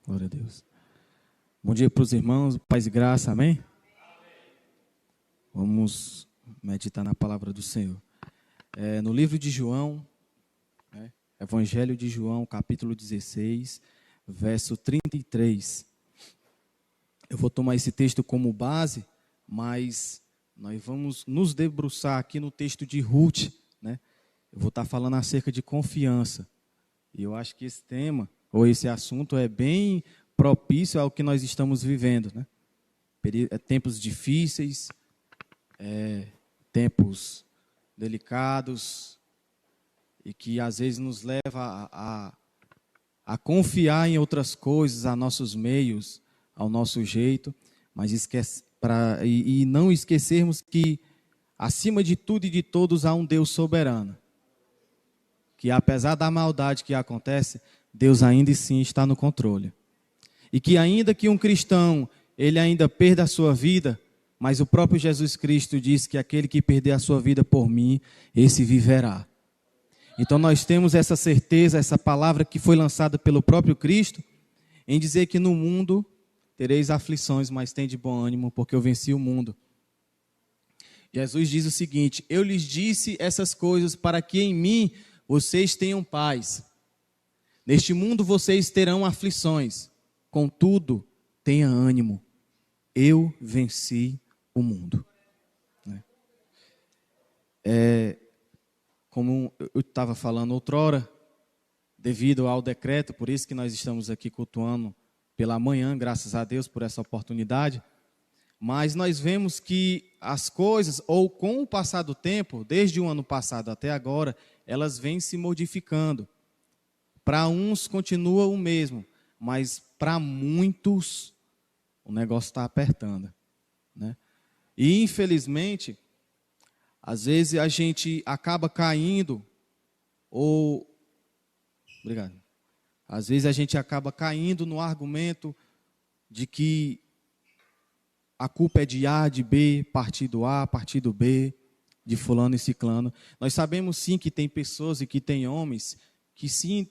Glória a Deus. Bom dia para os irmãos, paz e graça, amém? Vamos meditar na palavra do Senhor. No livro de João, Evangelho de João, capítulo 16, verso 33. Eu vou tomar esse texto como base, mas nós vamos nos debruçar aqui no texto de Ruth, né? Eu vou estar falando acerca de confiança. E eu acho que esse tema, ou esse assunto, é bem propício ao que nós estamos vivendo, né? Tempos difíceis, tempos delicados, e que às vezes nos leva a confiar em outras coisas, a nossos meios, ao nosso jeito, mas e não esquecermos que, acima de tudo e de todos, há um Deus soberano. Que apesar da maldade que acontece, Deus ainda assim está no controle. E que ainda que um cristão, ele ainda perda a sua vida, mas o próprio Jesus Cristo diz que aquele que perder a sua vida por mim, esse viverá. Então nós temos essa certeza, essa palavra que foi lançada pelo próprio Cristo, em dizer que no mundo tereis aflições, mas tende bom ânimo, porque eu venci o mundo. Jesus diz o seguinte: eu lhes disse essas coisas para que em mim vocês tenham paz. Neste mundo vocês terão aflições, contudo, tenha ânimo. Eu venci o mundo. Como eu estava falando outrora, devido ao decreto, por isso que nós estamos aqui cultuando pela manhã, graças a Deus por essa oportunidade, mas nós vemos que as coisas, ou com o passar do tempo, desde o ano passado até agora, elas vêm se modificando. Para uns continua o mesmo, mas para muitos o negócio está apertando, né? E infelizmente, às vezes a gente acaba caindo, às vezes a gente acaba caindo no argumento de que a culpa é de A, de B, partido A, partido B, de fulano e ciclano. Nós sabemos sim que tem pessoas e que tem homens que sim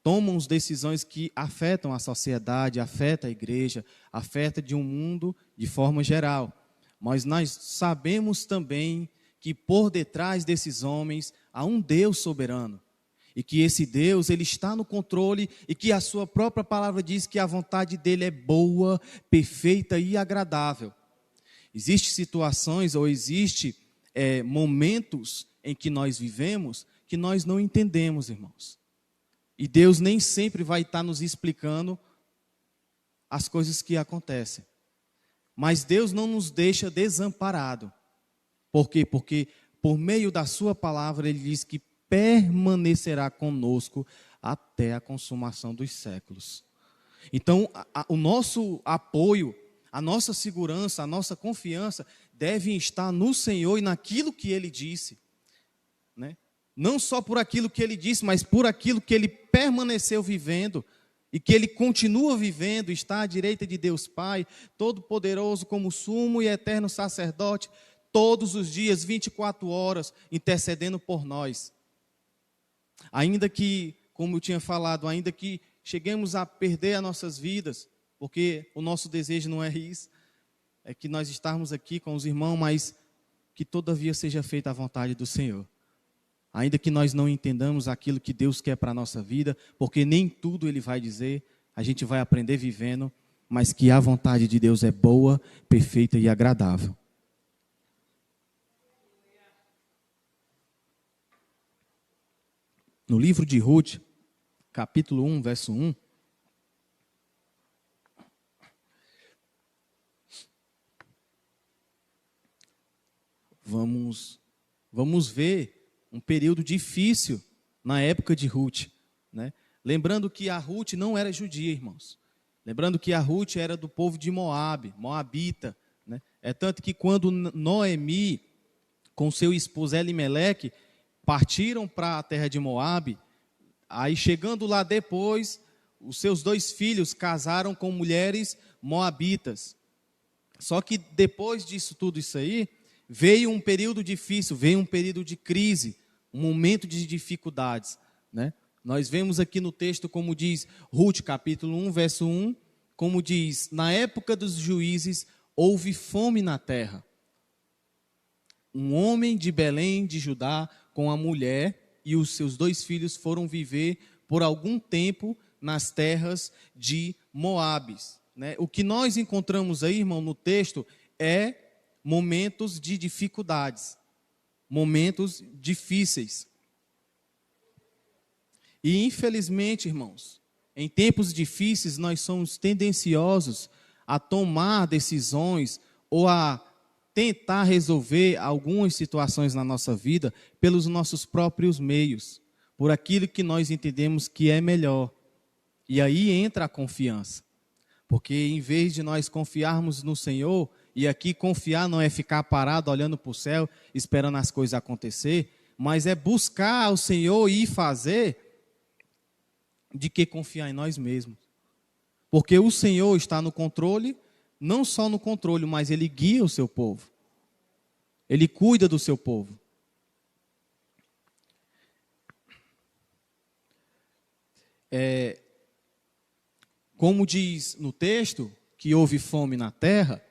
tomam as decisões que afetam a sociedade, afetam a igreja, afetam de um mundo de forma geral. Mas nós sabemos também que por detrás desses homens há um Deus soberano. E que esse Deus, ele está no controle, e que a sua própria palavra diz que a vontade dele é boa, perfeita e agradável. Existem situações ou existem momentos em que nós vivemos que nós não entendemos, irmãos. E Deus nem sempre vai estar nos explicando as coisas que acontecem. Mas Deus não nos deixa desamparado. Por quê? Porque por meio da sua palavra ele diz que permanecerá conosco até a consumação dos séculos. Então, o nosso apoio, a nossa segurança, a nossa confiança devem estar no Senhor e naquilo que Ele disse, né? Não só por aquilo que Ele disse, mas por aquilo que Ele permaneceu vivendo e que Ele continua vivendo, está à direita de Deus Pai, Todo-Poderoso, como sumo e eterno sacerdote, todos os dias, 24 horas, intercedendo por nós. Ainda que, como eu tinha falado, ainda que cheguemos a perder as nossas vidas, porque o nosso desejo não é isso, é que nós estarmos aqui com os irmãos, mas que todavia seja feita a vontade do Senhor. Ainda que nós não entendamos aquilo que Deus quer para a nossa vida, porque nem tudo Ele vai dizer, a gente vai aprender vivendo, mas que a vontade de Deus é boa, perfeita e agradável. No livro de Ruth, capítulo 1, verso 1, vamos ver um período difícil na época de Ruth, né? Lembrando que a Ruth não era judia, irmãos. Lembrando que a Ruth era do povo de Moabe, moabita, né? É tanto que quando Noemi, com seu esposo Elimeleque, partiram para a terra de Moabe, aí chegando lá depois, os seus 2 filhos casaram com mulheres moabitas. Só que depois disso tudo isso aí, veio um período difícil, veio um período de crise, um momento de dificuldades, né? Nós vemos aqui no texto, como diz Ruth, capítulo 1, verso 1, como diz, na época dos juízes, houve fome na terra. Um homem de Belém, de Judá, com a mulher e os seus 2 filhos foram viver por algum tempo nas terras de Moabes. Né? O que nós encontramos aí, irmão, no texto, é momentos de dificuldades, momentos difíceis. E, infelizmente, irmãos, em tempos difíceis, nós somos tendenciosos a tomar decisões ou a tentar resolver algumas situações na nossa vida pelos nossos próprios meios, por aquilo que nós entendemos que é melhor. E aí entra a confiança. Porque em vez de nós confiarmos no Senhor, e aqui confiar não é ficar parado olhando para o céu, esperando as coisas acontecer, mas é buscar o Senhor e fazer, de que confiar em nós mesmos. Porque o Senhor está no controle, não só no controle, mas Ele guia o seu povo. Ele cuida do seu povo. Como diz no texto, que houve fome na terra,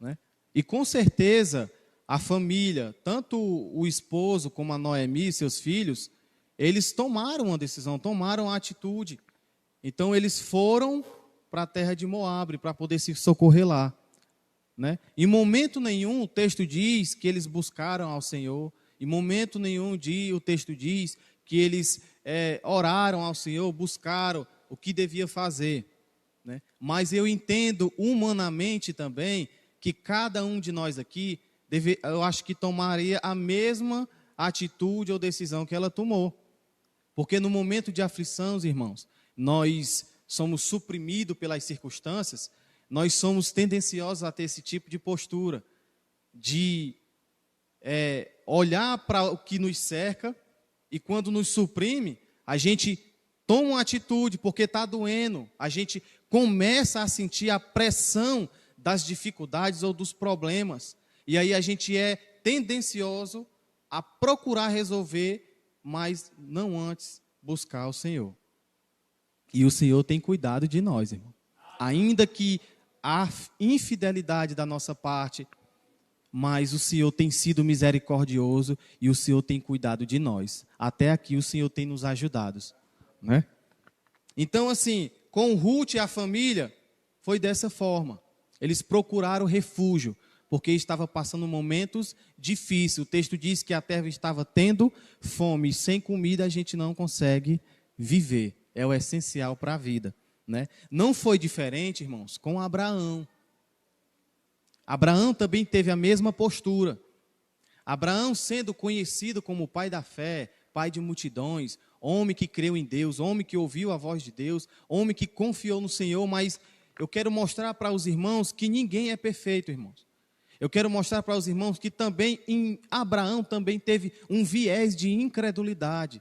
né? E com certeza a família, tanto o esposo como a Noemi e seus filhos, eles tomaram uma decisão, tomaram a atitude. Então eles foram para a terra de Moabe para poder se socorrer lá. Né? Em momento nenhum o texto diz que eles buscaram ao Senhor. Em momento nenhum o texto diz que eles oraram ao Senhor, buscaram o que devia fazer. Né? Mas eu entendo humanamente também que cada um de nós aqui, eu acho que tomaria a mesma atitude ou decisão que ela tomou. Porque no momento de aflição, irmãos, nós somos suprimidos pelas circunstâncias, nós somos tendenciosos a ter esse tipo de postura, de olhar para o que nos cerca e quando nos suprime, a gente toma uma atitude porque está doendo, a gente começa a sentir a pressão das dificuldades ou dos problemas, e aí a gente é tendencioso a procurar resolver, mas não antes buscar o Senhor. E o Senhor tem cuidado de nós, irmão. Ainda que há infidelidade da nossa parte, mas o Senhor tem sido misericordioso e o Senhor tem cuidado de nós. Até aqui o Senhor tem nos ajudado, né? Então, assim, com Ruth e a família, foi dessa forma. Eles procuraram refúgio, porque estava passando momentos difíceis. O texto diz que a terra estava tendo fome, e sem comida a gente não consegue viver. É o essencial para a vida, né? Não foi diferente, irmãos, com Abraão. Abraão também teve a mesma postura. Abraão, sendo conhecido como o pai da fé, pai de multidões, homem que creu em Deus, homem que ouviu a voz de Deus, homem que confiou no Senhor, mas eu quero mostrar para os irmãos que ninguém é perfeito, irmãos. Eu quero mostrar para os irmãos que também em Abraão também teve um viés de incredulidade.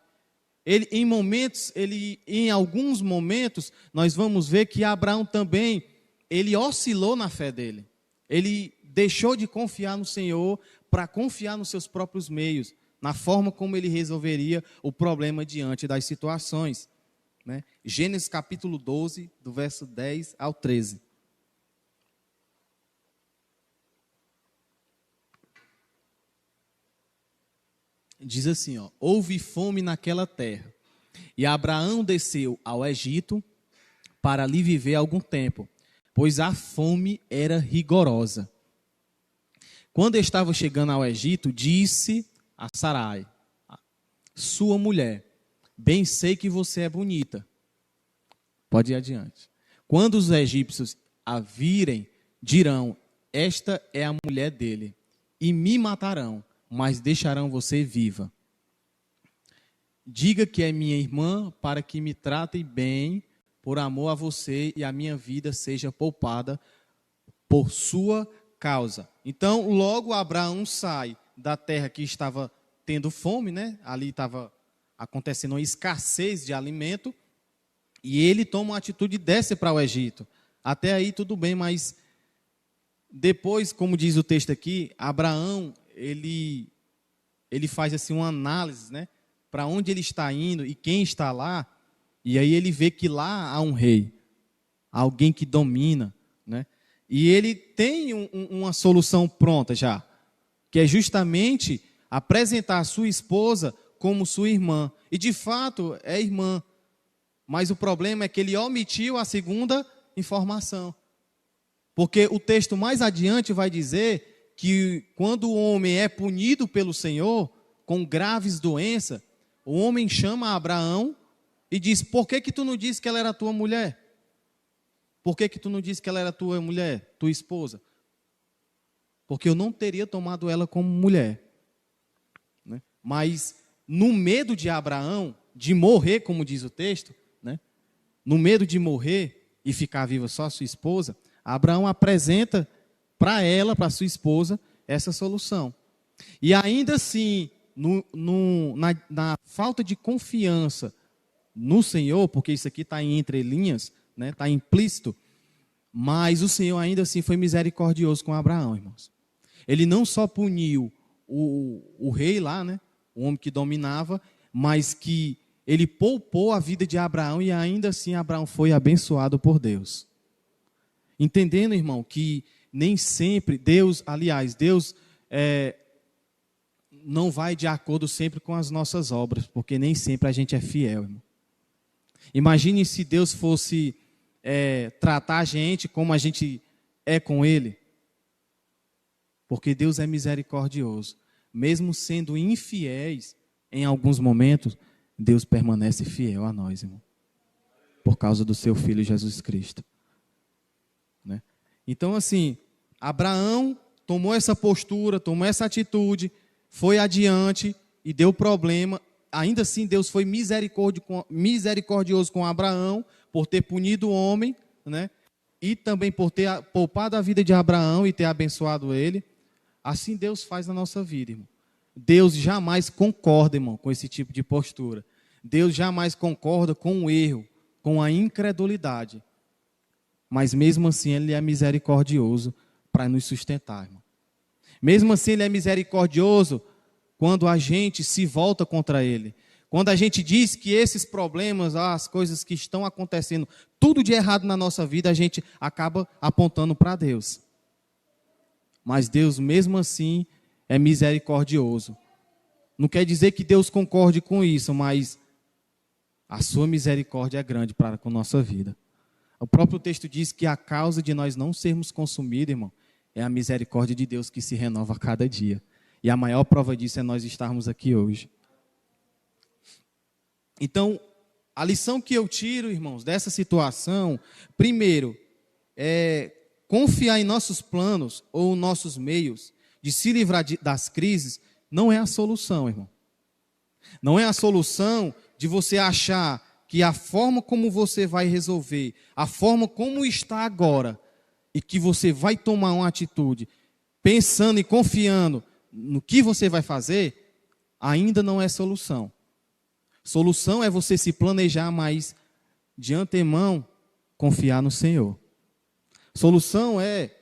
Em alguns momentos, nós vamos ver que Abraão também, ele oscilou na fé dele. Ele deixou de confiar no Senhor para confiar nos seus próprios meios, na forma como ele resolveria o problema diante das situações. Né? Gênesis capítulo 12, do verso 10 ao 13. Diz assim, houve fome naquela terra, e Abraão desceu ao Egito para ali viver algum tempo, pois a fome era rigorosa. Quando estava chegando ao Egito, disse a Sarai, sua mulher, bem sei que você é bonita. Pode ir adiante. Quando os egípcios a virem, dirão, esta é a mulher dele, e me matarão, mas deixarão você viva. Diga que é minha irmã, para que me tratem bem, por amor a você, e a minha vida seja poupada por sua causa. Então, logo Abraão sai da terra que estava tendo fome, né? Ali estava acontecendo uma escassez de alimento, e ele toma uma atitude de descer para o Egito. Até aí tudo bem, mas depois, como diz o texto aqui, Abraão, ele faz assim uma análise, né? para onde ele está indo e quem está lá, e aí ele vê que lá há um rei, alguém que domina, né? E ele tem uma solução pronta já, que é justamente apresentar a sua esposa como sua irmã. E de fato é irmã, mas o problema é que ele omitiu a segunda informação. Porque o texto mais adiante vai dizer que quando o homem é punido pelo Senhor com graves doenças, o homem chama Abraão e diz: por que tu não disse que ela era tua mulher? Por que tu não disse que ela era tua mulher, tua esposa? Porque eu não teria tomado ela como mulher. Né? Mas no medo de Abraão, de morrer, como diz o texto, né? No medo de morrer e ficar viva só a sua esposa, Abraão apresenta para ela, para sua esposa, essa solução. E ainda assim, na falta de confiança no Senhor, porque isso aqui está em entrelinhas, né? Está implícito, mas o Senhor ainda assim foi misericordioso com Abraão, irmãos. Ele não só puniu o rei lá, né? O homem que dominava, mas que ele poupou a vida de Abraão e ainda assim Abraão foi abençoado por Deus. Entendendo, irmão, que nem sempre Deus não vai de acordo sempre com as nossas obras, porque nem sempre a gente é fiel, irmão. Imagine se Deus fosse tratar a gente como a gente é com Ele. Porque Deus é misericordioso. Mesmo sendo infiéis em alguns momentos, Deus permanece fiel a nós, irmão. Por causa do seu Filho Jesus Cristo. Né? Então, assim, Abraão tomou essa postura, tomou essa atitude, foi adiante e deu problema. Ainda assim, Deus foi misericordioso com Abraão por ter punido o homem, né? E também por ter poupado a vida de Abraão e ter abençoado ele. Assim Deus faz na nossa vida, irmão. Deus jamais concorda, irmão, com esse tipo de postura. Deus jamais concorda com o erro, com a incredulidade. Mas mesmo assim Ele é misericordioso para nos sustentar, irmão. Mesmo assim Ele é misericordioso quando a gente se volta contra Ele. Quando a gente diz que esses problemas, as coisas que estão acontecendo, tudo de errado na nossa vida, a gente acaba apontando para Deus. Mas Deus, mesmo assim, é misericordioso. Não quer dizer que Deus concorde com isso, mas a sua misericórdia é grande para com a nossa vida. O próprio texto diz que a causa de nós não sermos consumidos, irmão, é a misericórdia de Deus que se renova a cada dia. E a maior prova disso é nós estarmos aqui hoje. Então, a lição que eu tiro, irmãos, dessa situação, primeiro, é confiar em nossos planos ou nossos meios de se livrar das crises não é a solução, irmão. Não é a solução de você achar que a forma como você vai resolver, a forma como está agora, e que você vai tomar uma atitude, pensando e confiando no que você vai fazer, ainda não é solução. Solução é você se planejar, mas de antemão confiar no Senhor. Solução é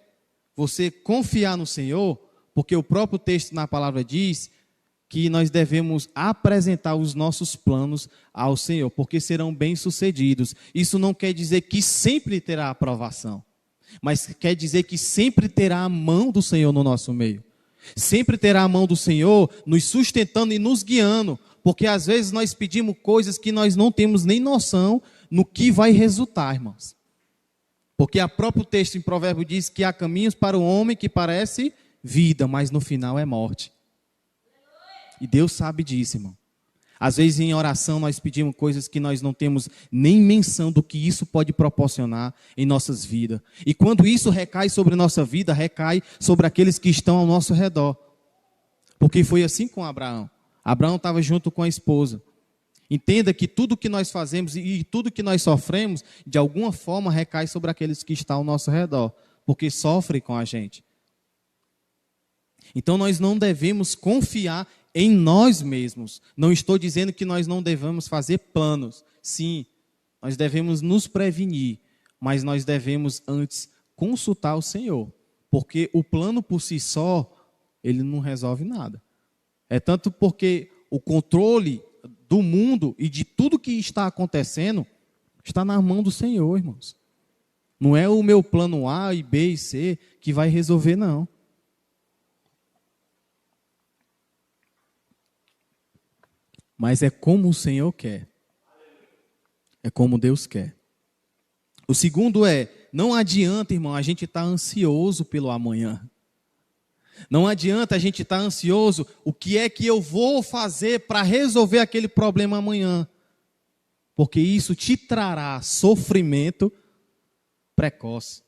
você confiar no Senhor, porque o próprio texto na palavra diz que nós devemos apresentar os nossos planos ao Senhor, porque serão bem-sucedidos. Isso não quer dizer que sempre terá aprovação, mas quer dizer que sempre terá a mão do Senhor no nosso meio. Sempre terá a mão do Senhor nos sustentando e nos guiando, porque às vezes nós pedimos coisas que nós não temos nem noção no que vai resultar, irmãos. Porque o próprio texto em Provérbios diz que há caminhos para o homem que parece vida, mas no final é morte. E Deus sabe disso, irmão. Às vezes em oração nós pedimos coisas que nós não temos nem menção do que isso pode proporcionar em nossas vidas. E quando isso recai sobre nossa vida, recai sobre aqueles que estão ao nosso redor. Porque foi assim com Abraão. Abraão estava junto com a esposa. Entenda que tudo que nós fazemos e tudo que nós sofremos, de alguma forma recai sobre aqueles que estão ao nosso redor, porque sofrem com a gente. Então nós não devemos confiar em nós mesmos. Não estou dizendo que nós não devemos fazer planos. Sim, nós devemos nos prevenir, mas nós devemos antes consultar o Senhor, porque o plano por si só, ele não resolve nada. É tanto porque o controle do mundo e de tudo que está acontecendo está na mão do Senhor, irmãos. Não é o meu plano A e B e C que vai resolver, não. Mas é como o Senhor quer. É como Deus quer. O segundo é, não adianta, irmão, a gente estar ansioso pelo amanhã. Não adianta a gente estar ansioso, o que é que eu vou fazer para resolver aquele problema amanhã. Porque isso te trará sofrimento precoce.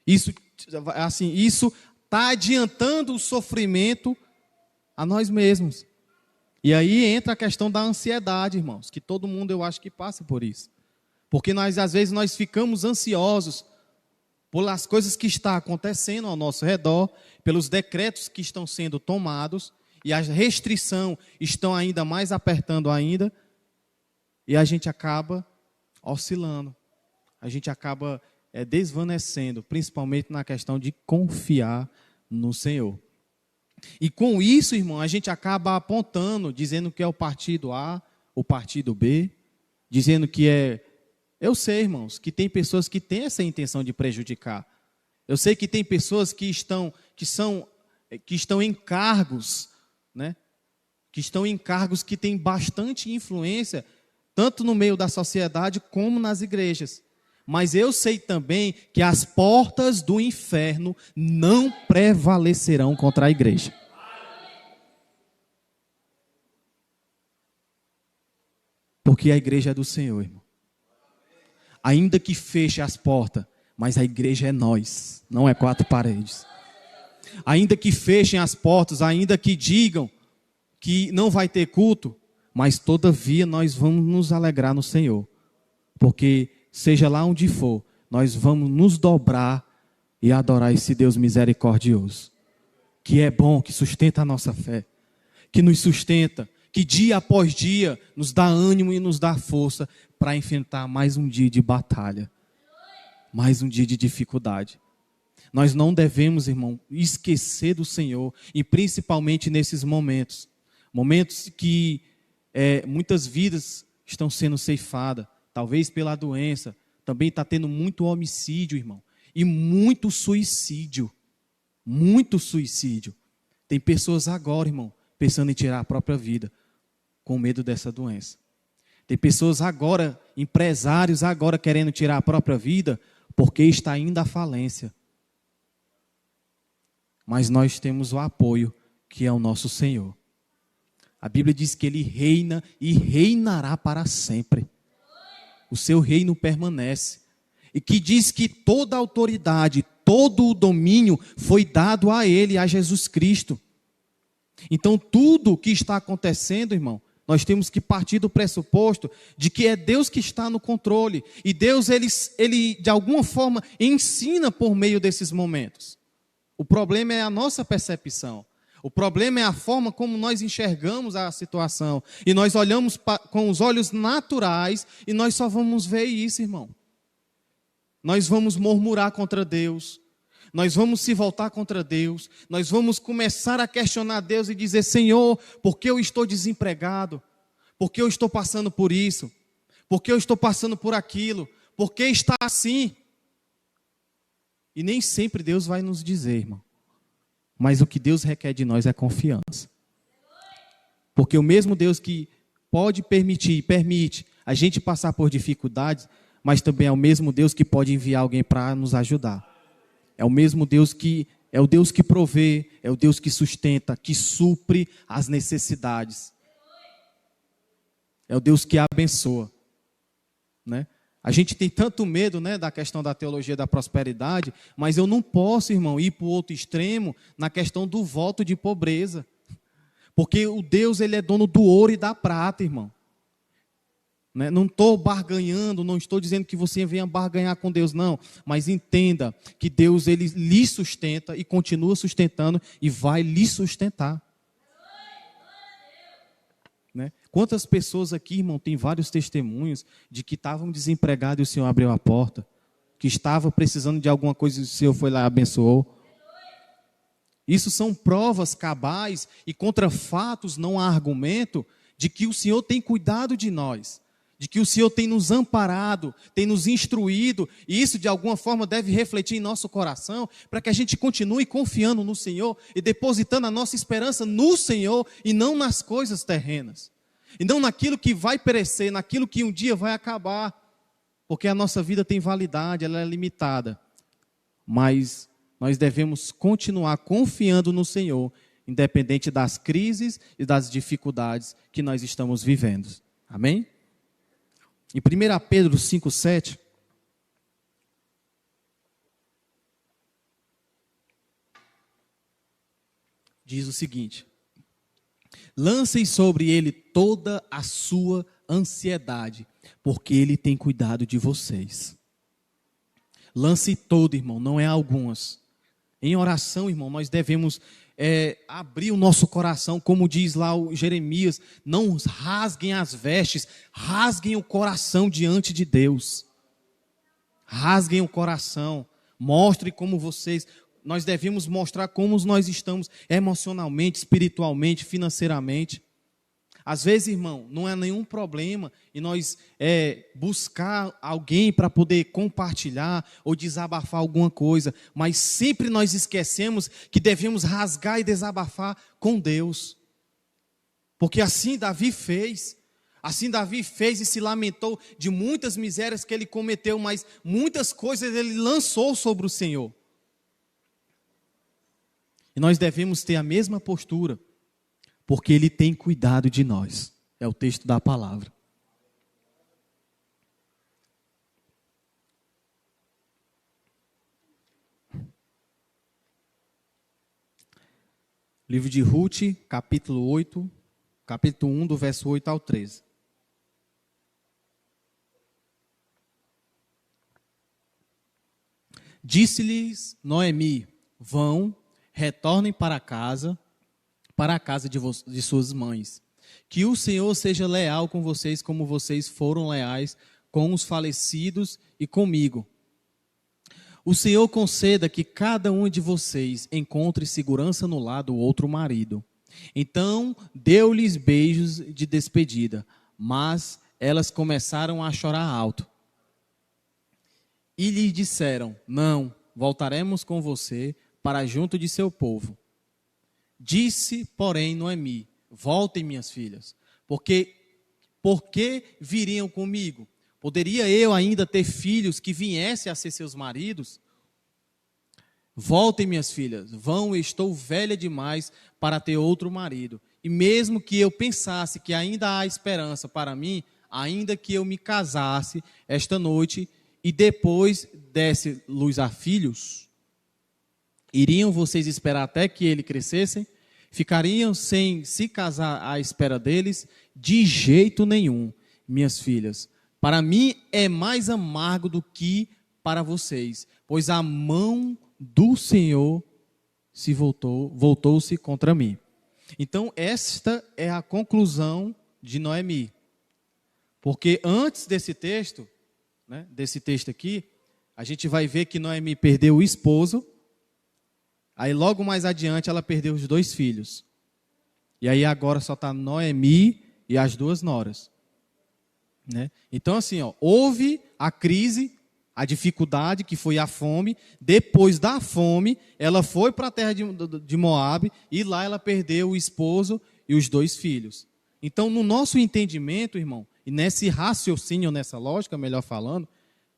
Isso está adiantando o sofrimento a nós mesmos. E aí entra a questão da ansiedade, irmãos, que todo mundo eu acho que passa por isso. Porque às vezes nós ficamos ansiosos pelas coisas que estão acontecendo ao nosso redor, pelos decretos que estão sendo tomados, e as restrições estão ainda mais apertando ainda, e a gente acaba oscilando, a gente acaba desvanecendo, principalmente na questão de confiar no Senhor. E com isso, irmão, a gente acaba apontando, dizendo que é o partido A, o partido B, dizendo que é... Eu sei, irmãos, que tem pessoas que têm essa intenção de prejudicar. Eu sei que tem pessoas que estão em cargos, né? Que estão em cargos que têm bastante influência, tanto no meio da sociedade como nas igrejas. Mas eu sei também que as portas do inferno não prevalecerão contra a igreja. Porque a igreja é do Senhor, irmão. Ainda que feche as portas, mas a igreja é nós, não é quatro paredes. Ainda que fechem as portas, ainda que digam que não vai ter culto, mas todavia nós vamos nos alegrar no Senhor. Porque seja lá onde for, nós vamos nos dobrar e adorar esse Deus misericordioso, que é bom, que sustenta a nossa fé, que nos sustenta, que dia após dia nos dá ânimo e nos dá força para enfrentar mais um dia de batalha, mais um dia de dificuldade. Nós não devemos, irmão, esquecer do Senhor, e principalmente nesses momentos que muitas vidas estão sendo ceifadas, talvez pela doença, também está tendo muito homicídio, irmão, e muito suicídio. Tem pessoas agora, irmão, pensando em tirar a própria vida, com medo dessa doença. Tem pessoas agora, empresários agora querendo tirar a própria vida, porque está indo à falência. Mas nós temos o apoio, que é o nosso Senhor. A Bíblia diz que Ele reina e reinará para sempre. O seu reino permanece. E que diz que toda a autoridade, todo o domínio foi dado a Ele, a Jesus Cristo. Então tudo o que está acontecendo, irmão, nós temos que partir do pressuposto de que é Deus que está no controle. E Deus, ele de alguma forma, ensina por meio desses momentos. O problema é a nossa percepção. O problema é a forma como nós enxergamos a situação. E nós olhamos com os olhos naturais e nós só vamos ver isso, irmão. Nós vamos murmurar contra Deus. Nós vamos se voltar contra Deus. Nós vamos começar a questionar Deus e dizer: Senhor, por que eu estou desempregado? Por que eu estou passando por isso? Por que eu estou passando por aquilo? Por que está assim? E nem sempre Deus vai nos dizer, irmão. Mas o que Deus requer de nós é confiança. Porque o mesmo Deus que pode permitir e permite a gente passar por dificuldades, mas também é o mesmo Deus que pode enviar alguém para nos ajudar. É o mesmo Deus que é o Deus que provê, é o Deus que sustenta, que supre as necessidades. É o Deus que abençoa, né? A gente tem tanto medo, né, da questão da teologia da prosperidade, mas eu não posso, irmão, ir para o outro extremo na questão do voto de pobreza. Porque o Deus, Ele é dono do ouro e da prata, irmão. Né? Não estou barganhando, não estou dizendo que você venha barganhar com Deus, não. Mas entenda que Deus, Ele lhe sustenta e continua sustentando e vai lhe sustentar. Né? Quantas pessoas aqui, irmão, tem vários testemunhos de que estavam desempregados e o Senhor abriu a porta, que estava precisando de alguma coisa e o Senhor foi lá e abençoou. Isso são provas cabais e contra fatos não há argumento, de que o Senhor tem cuidado de nós, de que o Senhor tem nos amparado, tem nos instruído, e isso de alguma forma deve refletir em nosso coração, para que a gente continue confiando no Senhor e depositando a nossa esperança no Senhor e não nas coisas terrenas, e não naquilo que vai perecer, naquilo que um dia vai acabar, porque a nossa vida tem validade, ela é limitada, mas nós devemos continuar confiando no Senhor, independente das crises e das dificuldades que nós estamos vivendo. Amém? Em 1 Pedro 5,7, diz o seguinte: lancem sobre ele toda a sua ansiedade, porque ele tem cuidado de vocês. Lance todo, irmão, não é algumas. Em oração, irmão, nós devemos abrir o nosso coração, como diz lá o Jeremias, não rasguem as vestes, rasguem o coração diante de Deus. Rasguem o coração, mostre como nós devemos mostrar como nós estamos emocionalmente, espiritualmente, financeiramente. Às vezes, irmão, não é nenhum problema e nós buscar alguém para poder compartilhar ou desabafar alguma coisa, mas sempre nós esquecemos que devemos rasgar e desabafar com Deus. Porque assim Davi fez e se lamentou de muitas misérias que ele cometeu, mas muitas coisas ele lançou sobre o Senhor. E nós devemos ter a mesma postura, porque Ele tem cuidado de nós. É o texto da palavra. Livro de Ruth, capítulo 8, capítulo 1, do verso 8 ao 13. Disse-lhes Noemi: vão, retornem para a casa de suas mães. Que o Senhor seja leal com vocês, como vocês foram leais com os falecidos e comigo. O Senhor conceda que cada um de vocês encontre segurança no lar do outro marido. Então deu-lhes beijos de despedida, mas elas começaram a chorar alto. E lhe disseram: não, voltaremos com você para junto de seu povo. Disse, porém, Noemi: voltem, minhas filhas, porque viriam comigo? Poderia eu ainda ter filhos que viessem a ser seus maridos? Voltem, minhas filhas, vão, estou velha demais para ter outro marido. E mesmo que eu pensasse que ainda há esperança para mim, ainda que eu me casasse esta noite e depois desse luz a filhos, iriam vocês esperar até que ele crescessem? Ficariam sem se casar à espera deles? De jeito nenhum, minhas filhas. Para mim é mais amargo do que para vocês, pois a mão do Senhor voltou-se contra mim. Então esta é a conclusão de Noemi. Porque antes desse texto, desse texto aqui, a gente vai ver que Noemi perdeu o esposo. Aí logo mais adiante ela perdeu os 2 filhos. E aí agora só está Noemi e as 2 noras. Então assim, houve a crise, a dificuldade, que foi a fome. Depois da fome, ela foi para a terra de Moabe e lá ela perdeu o esposo e os 2 filhos. Então no nosso entendimento, irmão, e nesse raciocínio, nessa lógica, melhor falando,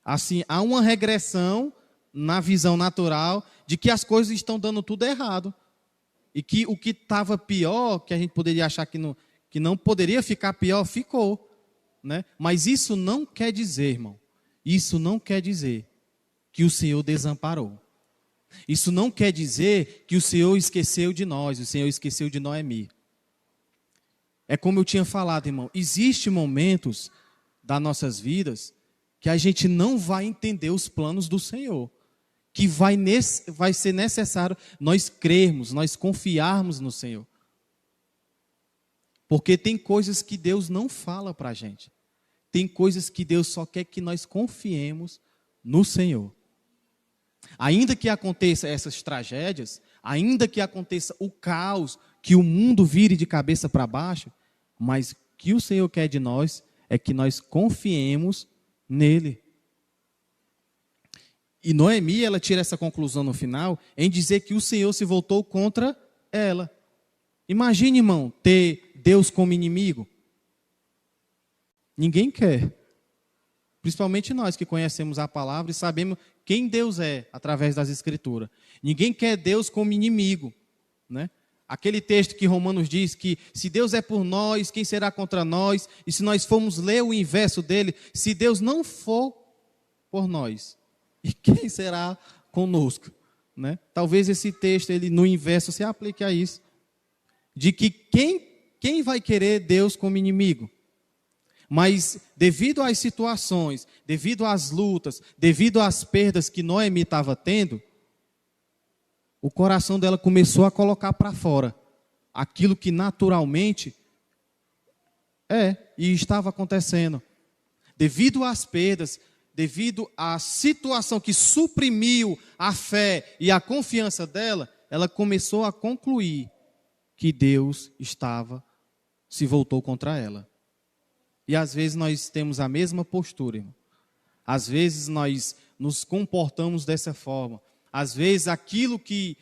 assim, há uma regressão na visão natural de que as coisas estão dando tudo errado. E que o que estava pior, que a gente poderia achar que não poderia ficar pior, ficou. Mas isso não quer dizer, irmão, isso não quer dizer que o Senhor desamparou. Isso não quer dizer que o Senhor esqueceu de nós, o Senhor esqueceu de Noemi. É como eu tinha falado, irmão, existem momentos das nossas vidas que a gente não vai entender os planos do Senhor. Que vai ser necessário nós crermos, nós confiarmos no Senhor. Porque tem coisas que Deus não fala para a gente. Tem coisas que Deus só quer que nós confiemos no Senhor. Ainda que aconteça essas tragédias, ainda que aconteça o caos, que o mundo vire de cabeça para baixo, mas que o Senhor quer de nós é que nós confiemos nele. E Noemi, ela tira essa conclusão no final, em dizer que o Senhor se voltou contra ela. Imagine, irmão, ter Deus como inimigo. Ninguém quer. Principalmente nós que conhecemos a palavra e sabemos quem Deus é, através das Escrituras. Ninguém quer Deus como inimigo, né? Aquele texto que Romanos diz que se Deus é por nós, quem será contra nós? E se nós formos ler o inverso dele, se Deus não for por nós, e quem será conosco? Né? Talvez esse texto, ele, no inverso, se aplique a isso. De que quem vai querer Deus como inimigo? Mas devido às situações, devido às lutas, devido às perdas que Noemi estava tendo, o coração dela começou a colocar para fora aquilo que naturalmente e estava acontecendo. Devido às perdas, devido à situação que suprimiu a fé e a confiança dela, ela começou a concluir que Deus se voltou contra ela. E às vezes nós temos a mesma postura, irmão. Às vezes nós nos comportamos dessa forma. Às vezes aquilo que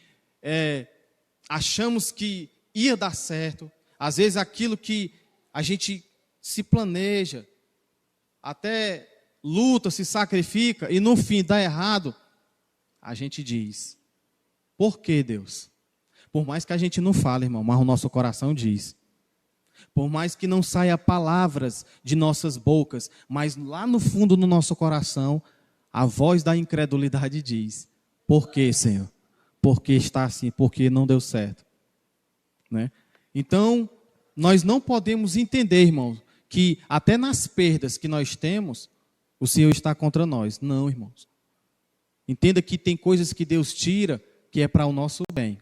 achamos que ia dar certo, às vezes aquilo que a gente se planeja, até luta, se sacrifica e no fim dá errado, a gente diz: por que, Deus? Por mais que a gente não fale, irmão, mas o nosso coração diz. Por mais que não saia palavras de nossas bocas, mas lá no fundo do nosso coração, a voz da incredulidade diz: por que, Senhor? Por que está assim? Por que não deu certo? Né? Então, nós não podemos entender, irmãos, que até nas perdas que nós temos, o Senhor está contra nós. Não, irmãos. Entenda que tem coisas que Deus tira que é para o nosso bem.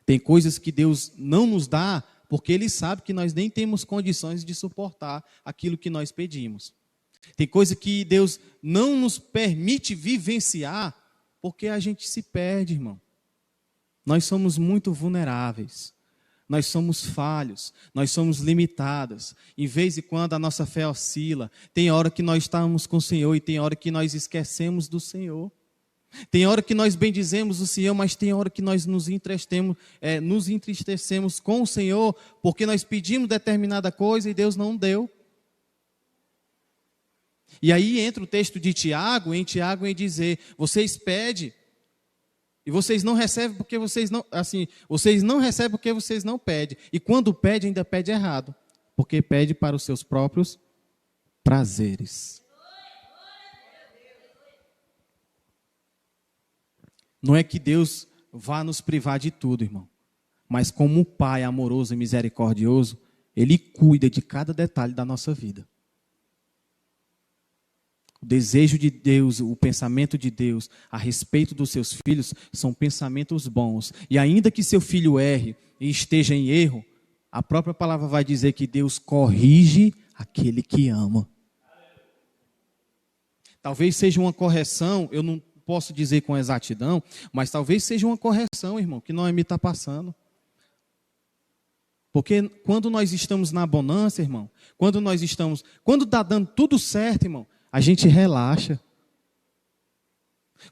Tem coisas que Deus não nos dá porque Ele sabe que nós nem temos condições de suportar aquilo que nós pedimos. Tem coisa que Deus não nos permite vivenciar porque a gente se perde, irmão. Nós somos muito vulneráveis. Nós somos falhos, nós somos limitados. Em vez de quando a nossa fé oscila, tem hora que nós estamos com o Senhor e tem hora que nós esquecemos do Senhor. Tem hora que nós bendizemos o Senhor, mas tem hora que nós nos entristecemos com o Senhor, porque nós pedimos determinada coisa e Deus não deu. E aí entra o texto de Tiago, em dizer: vocês pedem, e vocês não recebem porque vocês não recebem porque vocês não pedem. E quando pedem, ainda pede errado, porque pede para os seus próprios prazeres. Não é que Deus vá nos privar de tudo, irmão. Mas como Pai amoroso e misericordioso, Ele cuida de cada detalhe da nossa vida. O desejo de Deus, o pensamento de Deus a respeito dos seus filhos são pensamentos bons. E ainda que seu filho erre e esteja em erro, a própria palavra vai dizer que Deus corrige aquele que ama. Talvez seja uma correção, eu não posso dizer com exatidão, mas talvez seja uma correção, irmão, que Noemi está passando. Porque quando nós estamos na bonança, irmão, quando está dando tudo certo, irmão, a gente relaxa.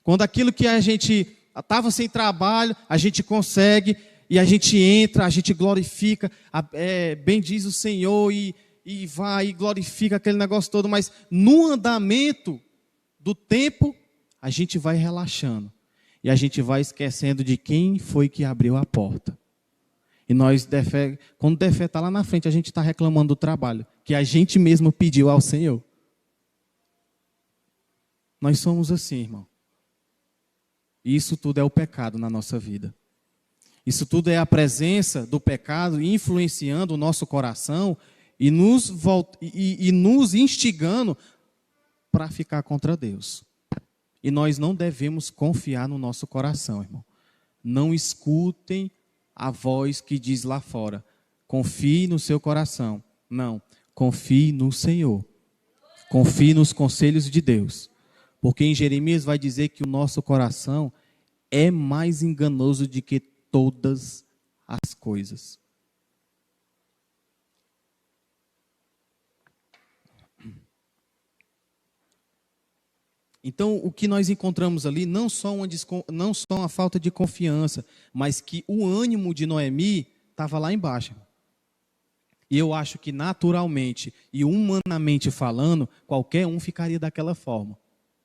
Quando aquilo que a gente estava sem trabalho, a gente consegue, e a gente entra, a gente glorifica, bendiz o Senhor e vai e glorifica aquele negócio todo, mas no andamento do tempo, a gente vai relaxando. E a gente vai esquecendo de quem foi que abriu a porta. E quando o defeito está lá na frente, a gente está reclamando do trabalho que a gente mesmo pediu ao Senhor. Nós somos assim, irmão. E isso tudo é o pecado na nossa vida. Isso tudo é a presença do pecado influenciando o nosso coração e nos instigando para ficar contra Deus. E nós não devemos confiar no nosso coração, irmão. Não escutem a voz que diz lá fora: confie no seu coração. Não, confie no Senhor. Confie nos conselhos de Deus. Porque em Jeremias vai dizer que o nosso coração é mais enganoso do que todas as coisas. Então, o que nós encontramos ali não só uma falta de confiança, mas que o ânimo de Noemi estava lá embaixo. E eu acho que naturalmente e humanamente falando, qualquer um ficaria daquela forma.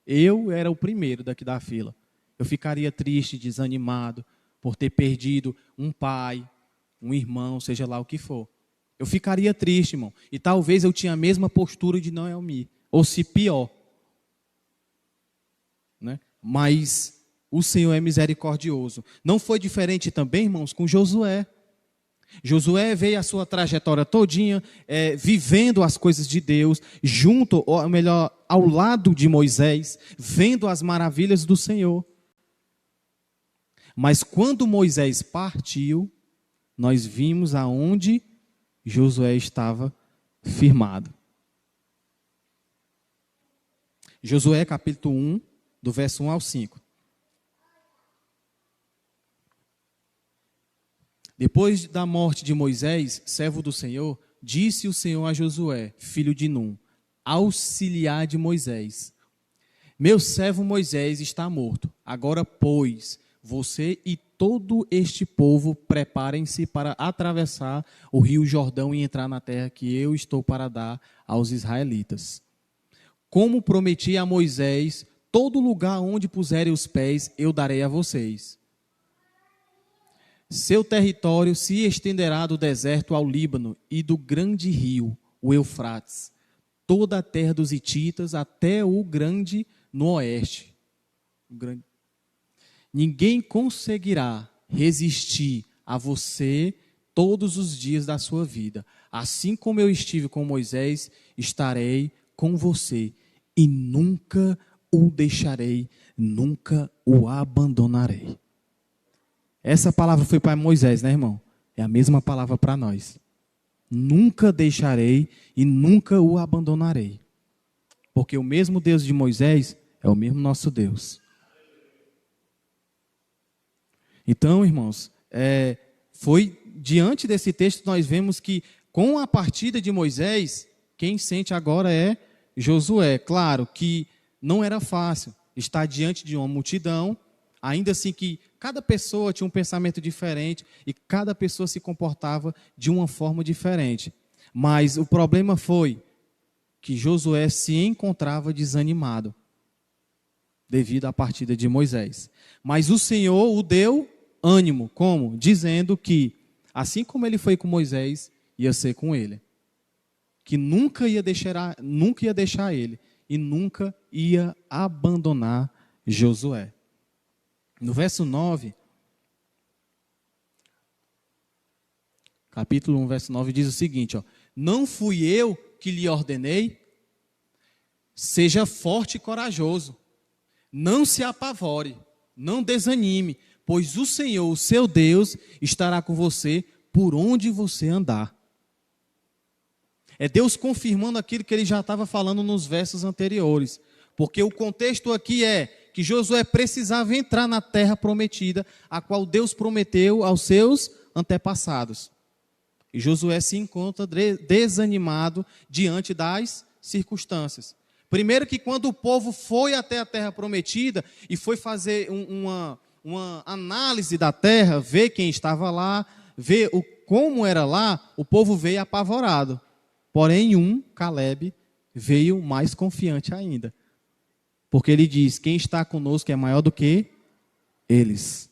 Eu era o primeiro daqui da fila. Eu ficaria triste, desanimado, por ter perdido um pai, um irmão, seja lá o que for. Eu ficaria triste, irmão. E talvez eu tinha a mesma postura de Noemi, ou se pior. Né? Mas o Senhor é misericordioso. Não foi diferente também, irmãos, com Josué. Josué veio a sua trajetória todinha, vivendo as coisas de Deus, junto, ou melhor, ao lado de Moisés, vendo as maravilhas do Senhor. Mas quando Moisés partiu, nós vimos aonde Josué estava firmado. Josué capítulo 1, do verso 1 ao 5. Depois da morte de Moisés, servo do Senhor, disse o Senhor a Josué, filho de Num, auxiliar de Moisés: meu servo Moisés está morto. Agora, pois, você e todo este povo preparem-se para atravessar o rio Jordão e entrar na terra que eu estou para dar aos israelitas. Como prometi a Moisés, todo lugar onde puserem os pés eu darei a vocês. Seu território se estenderá do deserto ao Líbano e do grande rio, o Eufrates, toda a terra dos hititas até o grande no oeste. Ninguém conseguirá resistir a você todos os dias da sua vida. Assim como eu estive com Moisés, estarei com você e nunca o deixarei, nunca o abandonarei. Essa palavra foi para Moisés, né, irmão? É a mesma palavra para nós. Nunca deixarei e nunca o abandonarei. Porque o mesmo Deus de Moisés é o mesmo nosso Deus. Então, irmãos, foi diante desse texto nós vemos que com a partida de Moisés, quem sente agora é Josué. Claro que não era fácil estar diante de uma multidão, ainda assim que cada pessoa tinha um pensamento diferente e cada pessoa se comportava de uma forma diferente. Mas o problema foi que Josué se encontrava desanimado devido à partida de Moisés. Mas o Senhor o deu ânimo, como? Dizendo que, assim como ele foi com Moisés, ia ser com ele. Que nunca ia deixar ele e nunca ia abandonar Josué. No verso 9, capítulo 1, verso 9, diz o seguinte: não fui eu que lhe ordenei? Seja forte e corajoso, não se apavore, não desanime, pois o Senhor, o seu Deus, estará com você por onde você andar. É Deus confirmando aquilo que ele já estava falando nos versos anteriores. Porque o contexto aqui é que Josué precisava entrar na terra prometida, a qual Deus prometeu aos seus antepassados. E Josué se encontra desanimado diante das circunstâncias. Primeiro que quando o povo foi até a terra prometida e foi fazer uma análise da terra, ver quem estava lá, ver como era lá, o povo veio apavorado. Porém, Caleb, veio mais confiante ainda. Porque ele diz, quem está conosco é maior do que eles.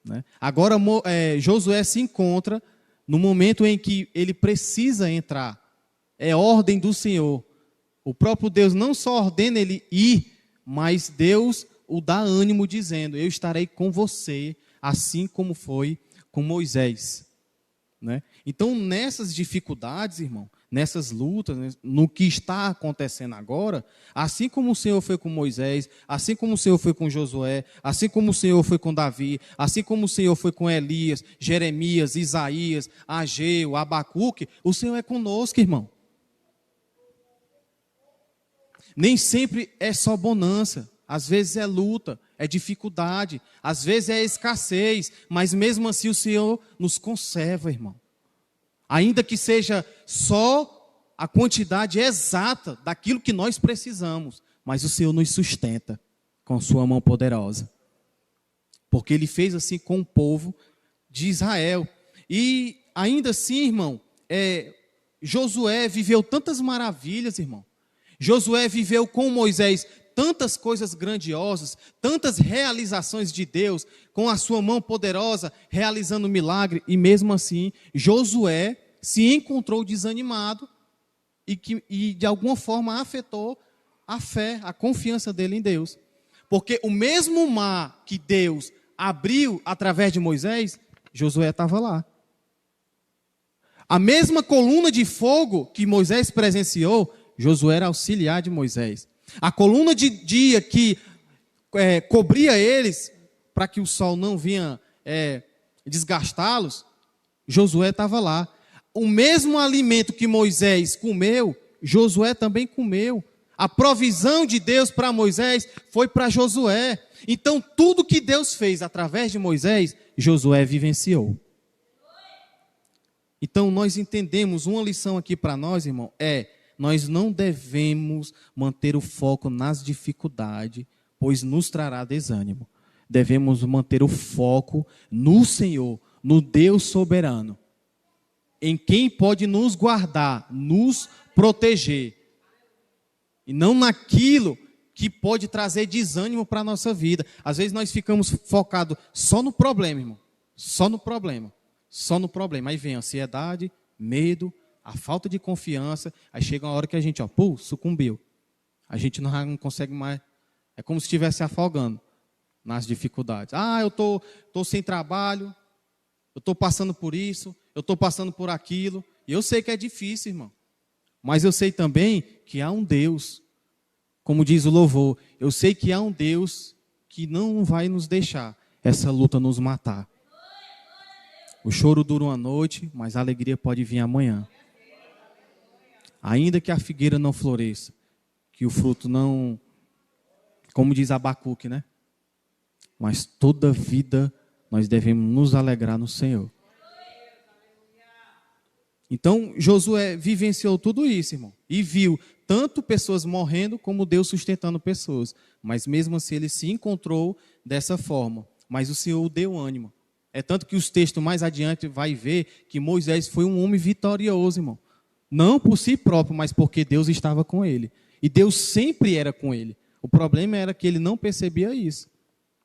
Né? Agora, Josué se encontra no momento em que ele precisa entrar. É ordem do Senhor. O próprio Deus não só ordena ele ir, mas Deus o dá ânimo dizendo, eu estarei com você, assim como foi com Moisés. Né? Então, nessas dificuldades, irmão, nessas lutas, no que está acontecendo agora, assim como o Senhor foi com Moisés, assim como o Senhor foi com Josué, assim como o Senhor foi com Davi, assim como o Senhor foi com Elias, Jeremias, Isaías, Ageu, Abacuque, o Senhor é conosco, irmão. Nem sempre é só bonança, às vezes é luta, é dificuldade, às vezes é escassez, mas mesmo assim o Senhor nos conserva, irmão. Ainda que seja só a quantidade exata daquilo que nós precisamos, mas o Senhor nos sustenta com sua mão poderosa. Porque Ele fez assim com o povo de Israel. E ainda assim, irmão, Josué viveu tantas maravilhas, irmão. Josué viveu com Moisés tantas coisas grandiosas, tantas realizações de Deus, com a sua mão poderosa, realizando milagre. E mesmo assim, Josué se encontrou desanimado e de alguma forma afetou a fé, a confiança dele em Deus. Porque o mesmo mar que Deus abriu através de Moisés, Josué estava lá. A mesma coluna de fogo que Moisés presenciou, Josué era auxiliar de Moisés. A coluna de dia que cobria eles, para que o sol não vinha desgastá-los, Josué estava lá. O mesmo alimento que Moisés comeu, Josué também comeu. A provisão de Deus para Moisés foi para Josué. Então, tudo que Deus fez através de Moisés, Josué vivenciou. Então, nós entendemos, uma lição aqui para nós, irmão, nós não devemos manter o foco nas dificuldades, pois nos trará desânimo. Devemos manter o foco no Senhor, no Deus soberano, em quem pode nos guardar, nos proteger, e não naquilo que pode trazer desânimo para a nossa vida. Às vezes nós ficamos focados só no problema, irmão. Só no problema. Só no problema. Aí vem a ansiedade, medo, a falta de confiança. Aí chega uma hora que a gente, sucumbiu. A gente não consegue mais. É como se estivesse afogando nas dificuldades. Eu estou sem trabalho. Eu estou passando por isso. Eu estou passando por aquilo. E eu sei que é difícil, irmão. Mas eu sei também que há um Deus, como diz o louvor, eu sei que há um Deus que não vai nos deixar essa luta nos matar. O choro dura uma noite, mas a alegria pode vir amanhã. Ainda que a figueira não floresça, que o fruto não, como diz Abacuque, né? Mas toda vida nós devemos nos alegrar no Senhor. Então, Josué vivenciou tudo isso, irmão. E viu tanto pessoas morrendo, como Deus sustentando pessoas. Mas mesmo assim, ele se encontrou dessa forma. Mas o Senhor o deu ânimo. É tanto que os textos mais adiante vai ver que Moisés foi um homem vitorioso, irmão. Não por si próprio, mas porque Deus estava com ele. E Deus sempre era com ele. O problema era que ele não percebia isso.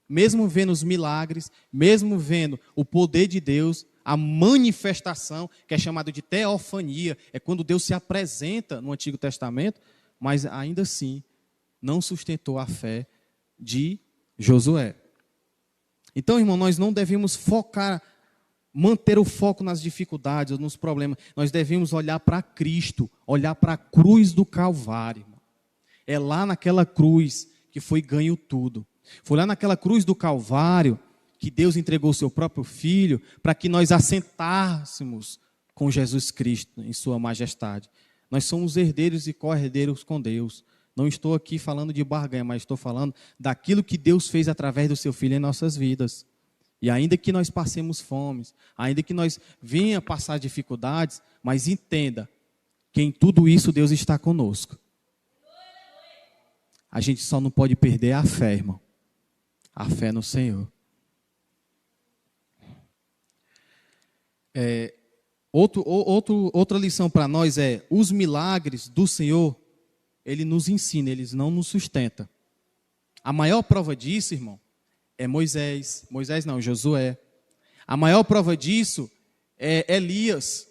Mesmo vendo os milagres, mesmo vendo o poder de Deus, a manifestação, que é chamada de teofania, é quando Deus se apresenta no Antigo Testamento, mas ainda assim não sustentou a fé de Josué. Então, irmão, nós não devemos manter o foco nas dificuldades, nos problemas. Nós devemos olhar para Cristo, olhar para a cruz do Calvário, irmão. É lá naquela cruz que foi ganho tudo. Foi lá naquela cruz do Calvário que Deus entregou o seu próprio Filho para que nós assentássemos com Jesus Cristo em sua majestade. Nós somos herdeiros e co-herdeiros com Deus. Não estou aqui falando de barganha, mas estou falando daquilo que Deus fez através do seu Filho em nossas vidas. E ainda que nós passemos fome, ainda que nós venha passar dificuldades, mas entenda que em tudo isso Deus está conosco. A gente só não pode perder a fé, irmão. A fé no Senhor. Outra lição para nós os milagres do Senhor, Ele nos ensina, eles não nos sustentam. A maior prova disso, irmão, é Josué. A maior prova disso é Elias,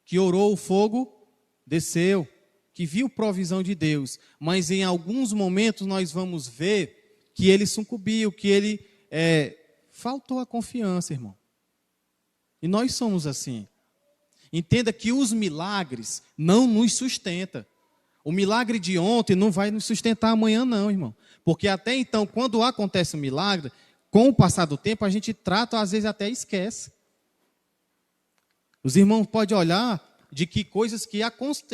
que orou, o fogo desceu, que viu provisão de Deus. Mas em alguns momentos nós vamos ver que ele sucumbiu, que ele faltou a confiança, irmão. E nós somos assim. Entenda que os milagres não nos sustentam. O milagre de ontem não vai nos sustentar amanhã não, irmão. Porque até então, quando acontece um milagre, com o passar do tempo, a gente trata, às vezes até esquece. Os irmãos podem olhar de que coisas que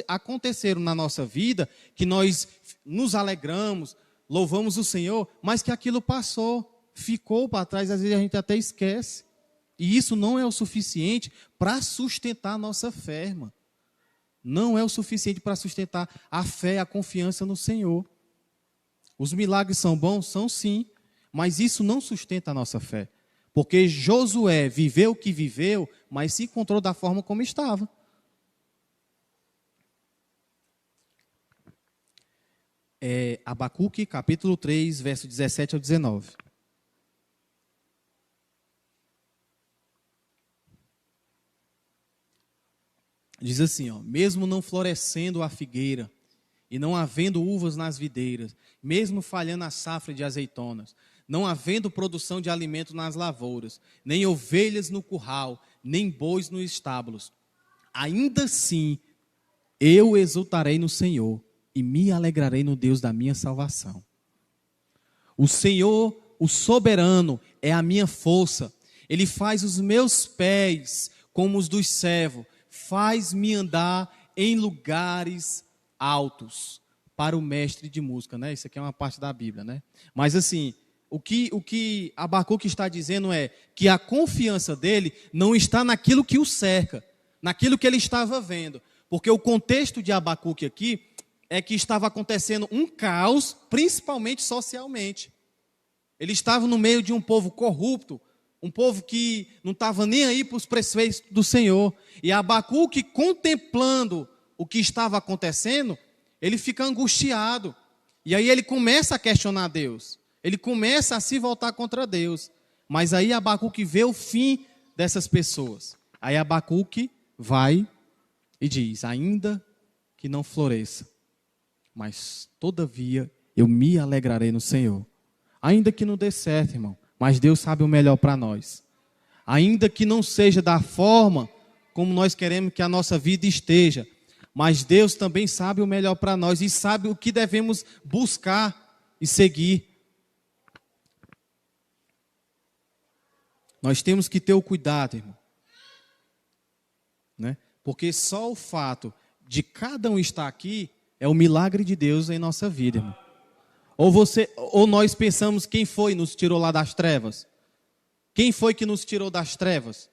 aconteceram na nossa vida, que nós nos alegramos, louvamos o Senhor, mas que aquilo passou, ficou para trás, às vezes a gente até esquece. E isso não é o suficiente para sustentar a nossa fé, irmão. Não é o suficiente para sustentar a fé, a confiança no Senhor. Os milagres são bons? São sim, mas isso não sustenta a nossa fé. Porque Josué viveu o que viveu, mas se encontrou da forma como estava. Abacuque, capítulo 3, verso 17 ao 19. Diz assim, mesmo não florescendo a figueira, e não havendo uvas nas videiras, mesmo falhando a safra de azeitonas, não havendo produção de alimento nas lavouras, nem ovelhas no curral, nem bois nos estábulos, ainda assim eu exultarei no Senhor e me alegrarei no Deus da minha salvação. O Senhor, o soberano, é a minha força. Ele faz os meus pés como os dos servos, faz-me andar em lugares altos. Para o mestre de música, né? Isso aqui é uma parte da Bíblia, né? Mas assim, o que Abacuque está dizendo é que a confiança dele não está naquilo que o cerca, naquilo que ele estava vendo. Porque o contexto de Abacuque aqui é que estava acontecendo um caos, principalmente socialmente. Ele estava no meio de um povo corrupto, um povo que não estava nem aí para os preceitos do Senhor. E Abacuque, contemplando o que estava acontecendo, ele fica angustiado. E aí ele começa a questionar Deus. Ele começa a se voltar contra Deus. Mas aí Abacuque vê o fim dessas pessoas. Aí Abacuque vai e diz, ainda que não floresça, mas todavia eu me alegrarei no Senhor. Ainda que não dê certo, irmão, mas Deus sabe o melhor para nós. Ainda que não seja da forma como nós queremos que a nossa vida esteja, mas Deus também sabe o melhor para nós e sabe o que devemos buscar e seguir. Nós temos que ter o cuidado, irmão, né? Porque só o fato de cada um estar aqui é o milagre de Deus em nossa vida, irmão. Ou nós pensamos quem foi que nos tirou lá das trevas? Quem foi que nos tirou das trevas?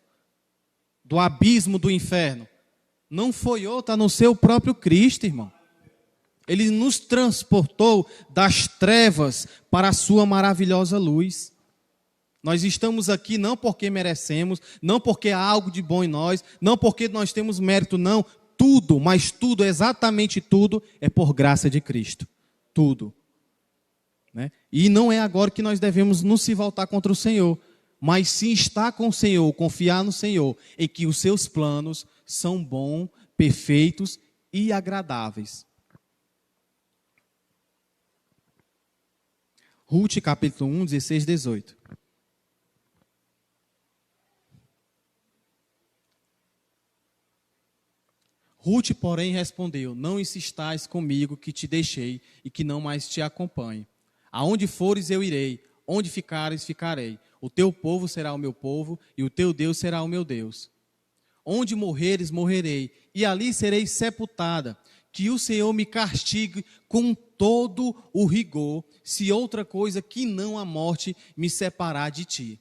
Do abismo do inferno? Não foi outro a não ser o próprio Cristo, irmão. Ele nos transportou das trevas para a sua maravilhosa luz. Nós estamos aqui não porque merecemos, não porque há algo de bom em nós, não porque nós temos mérito, não. Tudo, mas tudo, exatamente tudo, é por graça de Cristo. Tudo. Né? E não é agora que nós devemos nos se voltar contra o Senhor, mas sim estar com o Senhor, confiar no Senhor, em que os seus planos são bons, perfeitos e agradáveis. Ruth, capítulo 1, 16, 18. Ruth, porém, respondeu, não insistais comigo que te deixei e que não mais te acompanhe. Aonde fores eu irei, onde ficares ficarei. O teu povo será o meu povo e o teu Deus será o meu Deus. Onde morreres, morrerei, e ali serei sepultada. Que o Senhor me castigue com todo o rigor, se outra coisa que não a morte me separar de ti.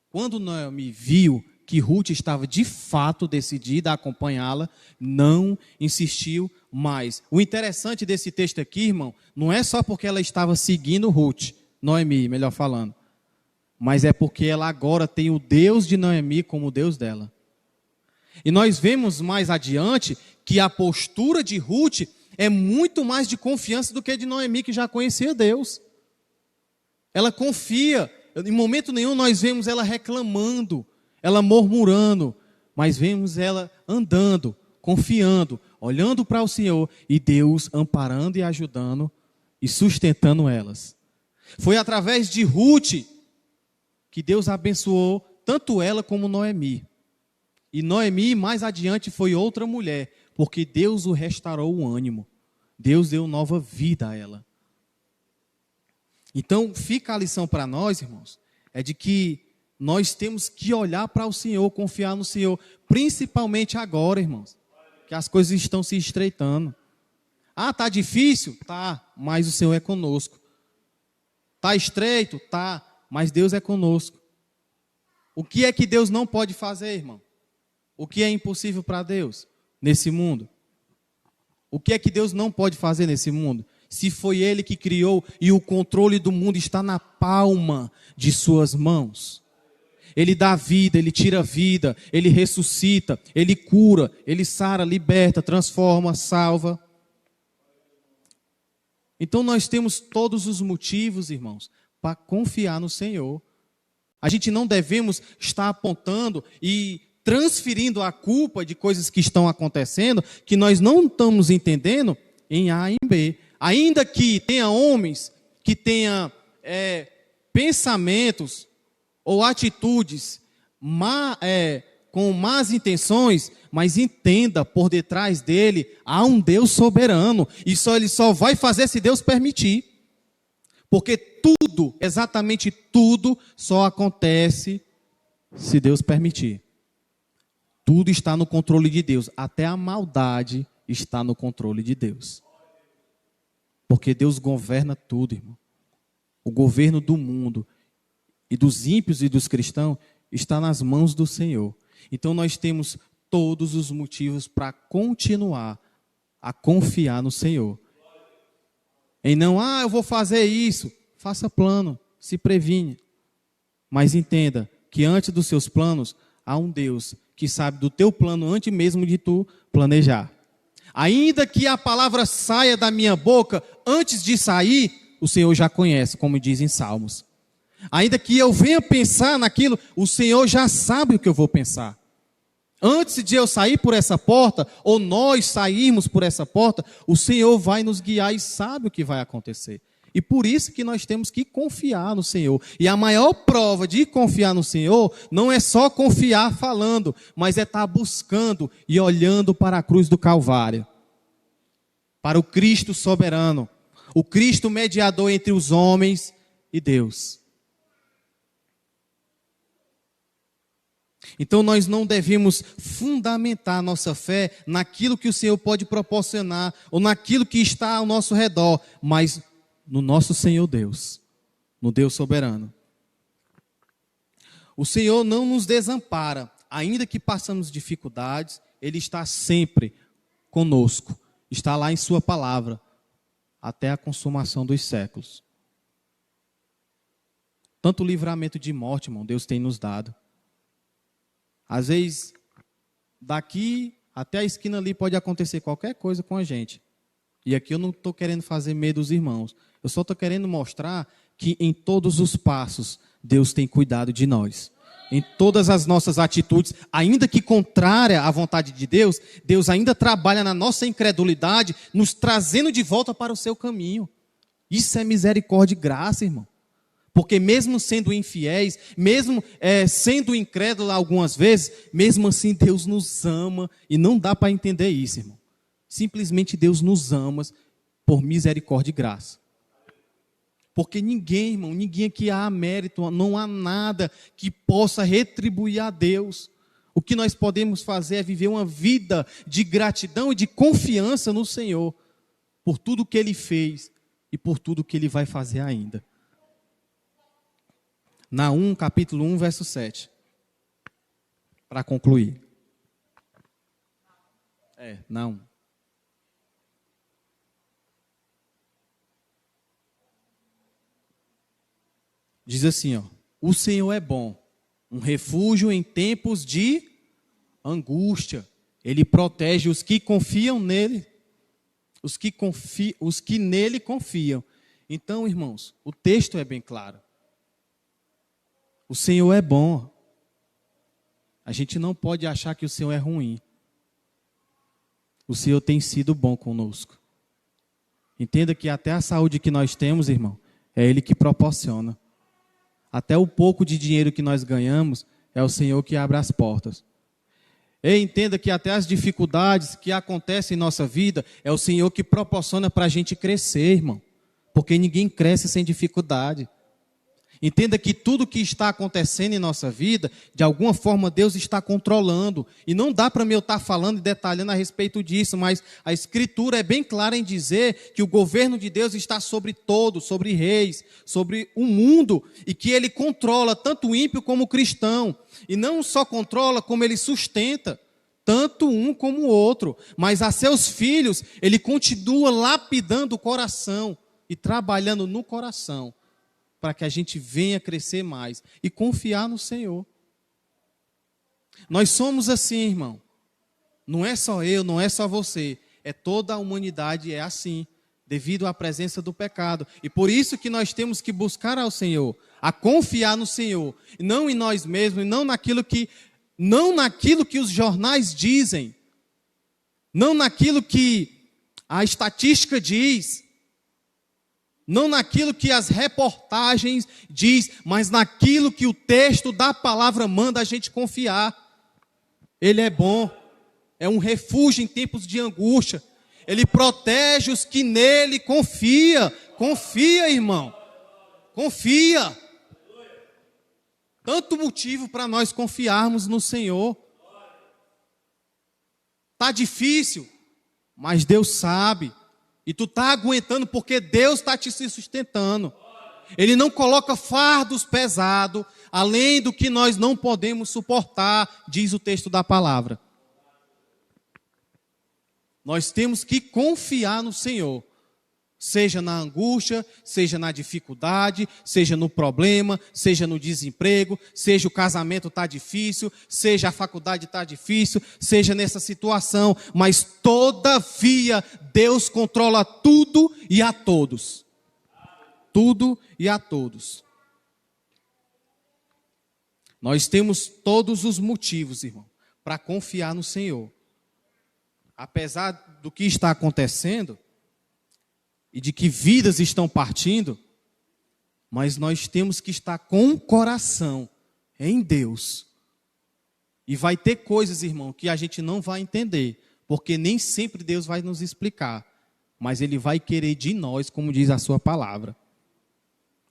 Quando Noemi viu que Ruth estava de fato decidida a acompanhá-la, não insistiu mais. O interessante desse texto aqui, irmão, não é só porque ela estava seguindo Ruth, Noemi, melhor falando, mas é porque ela agora tem o Deus de Noemi como o Deus dela. E nós vemos mais adiante que a postura de Ruth é muito mais de confiança do que de Noemi, que já conhecia Deus. Ela confia, em momento nenhum nós vemos ela reclamando, ela murmurando, mas vemos ela andando, confiando, olhando para o Senhor e Deus amparando e ajudando e sustentando elas. Foi através de Ruth que Deus abençoou tanto ela como Noemi. E Noemi, mais adiante, foi outra mulher, porque Deus o restaurou o ânimo. Deus deu nova vida a ela. Então, fica a lição para nós, irmãos, é de que nós temos que olhar para o Senhor, confiar no Senhor, principalmente agora, irmãos, que as coisas estão se estreitando. Ah, está difícil? Tá, mas o Senhor é conosco. Está estreito? Tá, mas Deus é conosco. O que é que Deus não pode fazer, irmão? O que é impossível para Deus nesse mundo? O que é que Deus não pode fazer nesse mundo? se foi Ele que criou e o controle do mundo está na palma de suas mãos? Ele dá vida, Ele tira vida, Ele ressuscita, Ele cura, Ele sara, liberta, transforma, salva. Então nós temos todos os motivos, irmãos, para confiar no Senhor. A gente não devemos estar apontando e transferindo a culpa de coisas que estão acontecendo, que nós não estamos entendendo, em A e em B. Ainda que tenha homens que tenham pensamentos ou atitudes com más intenções, mas entenda, por detrás dele há um Deus soberano, e ele só vai fazer se Deus permitir. Porque tudo, exatamente tudo, só acontece se Deus permitir. Tudo está no controle de Deus, até a maldade está no controle de Deus. Porque Deus governa tudo, irmão. O governo do mundo e dos ímpios e dos cristãos está nas mãos do Senhor. Então nós temos todos os motivos para continuar a confiar no Senhor. E não, eu vou fazer isso. Faça plano, se previne. Mas entenda que antes dos seus planos, há um Deus que sabe do teu plano antes mesmo de tu planejar. Ainda que a palavra saia da minha boca, antes de sair, o Senhor já conhece, como diz em Salmos. Ainda que eu venha pensar naquilo, o Senhor já sabe o que eu vou pensar. Antes de eu sair por essa porta, ou nós sairmos por essa porta, o Senhor vai nos guiar e sabe o que vai acontecer. E por isso que nós temos que confiar no Senhor. E a maior prova de confiar no Senhor não é só confiar falando, mas é estar buscando e olhando para a cruz do Calvário. Para o Cristo soberano. O Cristo mediador entre os homens e Deus. Então nós não devemos fundamentar nossa fé naquilo que o Senhor pode proporcionar, ou naquilo que está ao nosso redor, mas no nosso Senhor Deus, no Deus soberano. O Senhor não nos desampara, ainda que passamos dificuldades, Ele está sempre conosco, está lá em sua palavra, até a consumação dos séculos. Tanto livramento de morte, irmão, Deus tem nos dado. Às vezes, daqui até a esquina ali pode acontecer qualquer coisa com a gente. E aqui eu não estou querendo fazer medo dos irmãos. Eu só estou querendo mostrar que em todos os passos, Deus tem cuidado de nós. Em todas as nossas atitudes, ainda que contrária à vontade de Deus, Deus ainda trabalha na nossa incredulidade, nos trazendo de volta para o seu caminho. Isso é misericórdia e graça, irmão. Porque mesmo sendo infiéis, mesmo sendo incrédulo algumas vezes, mesmo assim Deus nos ama e não dá para entender isso, irmão. Simplesmente Deus nos ama por misericórdia e graça. Porque ninguém, irmão, ninguém aqui há mérito, não há nada que possa retribuir a Deus. O que nós podemos fazer é viver uma vida de gratidão e de confiança no Senhor, por tudo que Ele fez e por tudo que Ele vai fazer ainda. Naum, capítulo 1, verso 7. Para concluir. Naum. Diz assim, o Senhor é bom, um refúgio em tempos de angústia. Ele protege os que confiam nele, os que nele confiam. Então, irmãos, o texto é bem claro. O Senhor é bom. A gente não pode achar que o Senhor é ruim. O Senhor tem sido bom conosco. Entenda que até a saúde que nós temos, irmão, é Ele que proporciona. Até o pouco de dinheiro que nós ganhamos, é o Senhor que abre as portas. E entenda que até as dificuldades que acontecem em nossa vida, é o Senhor que proporciona para a gente crescer, irmão. Porque ninguém cresce sem dificuldade. Entenda que tudo que está acontecendo em nossa vida, de alguma forma Deus está controlando. E não dá para eu estar falando e detalhando a respeito disso, mas a Escritura é bem clara em dizer que o governo de Deus está sobre todos, sobre reis, sobre o mundo, e que Ele controla tanto o ímpio como o cristão. E não só controla, como Ele sustenta. tanto um como o outro. Mas a seus filhos, ele continua lapidando o coração e trabalhando no coração, para que a gente venha crescer mais e confiar no Senhor. Nós somos assim, irmão. Não é só eu, não é só você. É toda a humanidade é assim, devido à presença do pecado. E por isso que nós temos que buscar ao Senhor, a confiar no Senhor, e não em nós mesmos, e não naquilo que os jornais dizem, não naquilo que a estatística diz, não naquilo que as reportagens diz, mas naquilo que o texto da palavra manda a gente confiar. Ele é bom, é um refúgio em tempos de angústia. Ele protege os que nele confiam. Confia, irmão. Confia. Tanto motivo para nós confiarmos no Senhor. Está difícil, mas Deus sabe. E tu está aguentando porque Deus está te sustentando. Ele não coloca fardos pesados, além do que nós não podemos suportar, diz o texto da palavra. Nós temos que confiar no Senhor. Seja na angústia, seja na dificuldade, seja no problema, seja no desemprego, seja o casamento está difícil, seja a faculdade está difícil, seja nessa situação, mas todavia Deus controla tudo e a todos. Tudo e a todos. Nós temos todos os motivos, irmão, para confiar no Senhor. Apesar do que está acontecendo, e de que vidas estão partindo, mas nós temos que estar com o coração em Deus. E vai ter coisas, irmão, que a gente não vai entender, porque nem sempre Deus vai nos explicar, mas Ele vai querer de nós, como diz a sua palavra.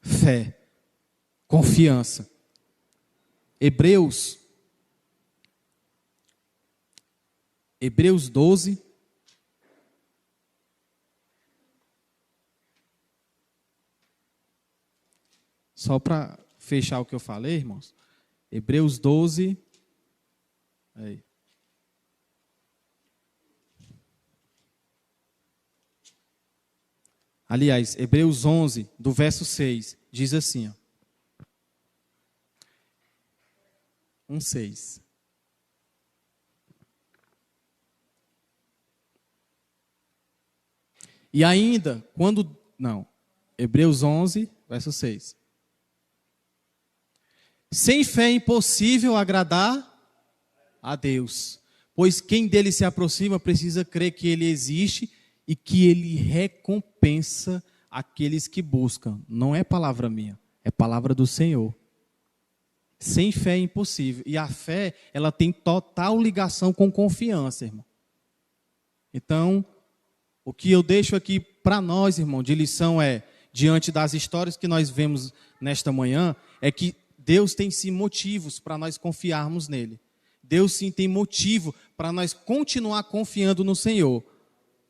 Fé, confiança. Hebreus 12, só para fechar o que eu falei, irmãos. Hebreus 12. Aí. Aliás, Hebreus 11, do verso 6, diz assim, ó. 1:6. E ainda, Hebreus 11, verso 6. Sem fé é impossível agradar a Deus, pois quem dele se aproxima precisa crer que ele existe e que ele recompensa aqueles que buscam. Não é palavra minha, é palavra do Senhor. Sem fé é impossível. E a fé, ela tem total ligação com confiança, irmão. Então, o que eu deixo aqui para nós, irmão, de lição é, diante das histórias que nós vemos nesta manhã, é que Deus tem sim motivos para nós confiarmos nele. Deus sim tem motivo para nós continuar confiando no Senhor.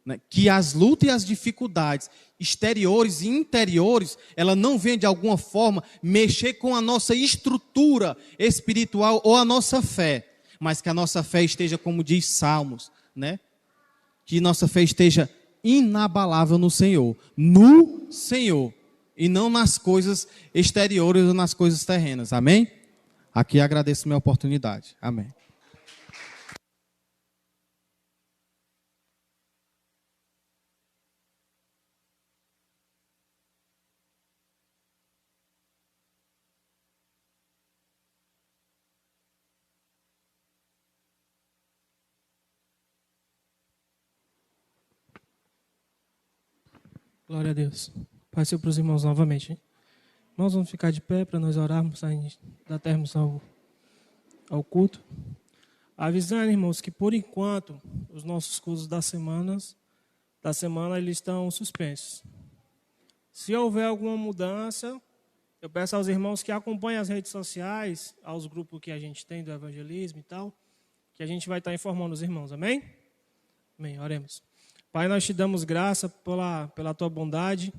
Né? Que as lutas e as dificuldades exteriores e interiores, ela não vem de alguma forma mexer com a nossa estrutura espiritual ou a nossa fé. Mas que a nossa fé esteja, como diz Salmos, né? Que nossa fé esteja inabalável no Senhor. No Senhor. E não nas coisas exteriores ou nas coisas terrenas. Amém? Aqui agradeço a minha oportunidade. Amém. Glória a Deus. Pai, Senhor, para os irmãos novamente. Nós vamos ficar de pé para nós orarmos, darmos ao culto. Avisando, irmãos, que por enquanto os nossos cursos da semana eles estão suspensos. Se houver alguma mudança, eu peço aos irmãos que acompanhem as redes sociais, aos grupos que a gente tem do evangelismo e tal, que a gente vai estar informando os irmãos. Amém? Amém. Oremos. Pai, nós te damos graça pela tua bondade.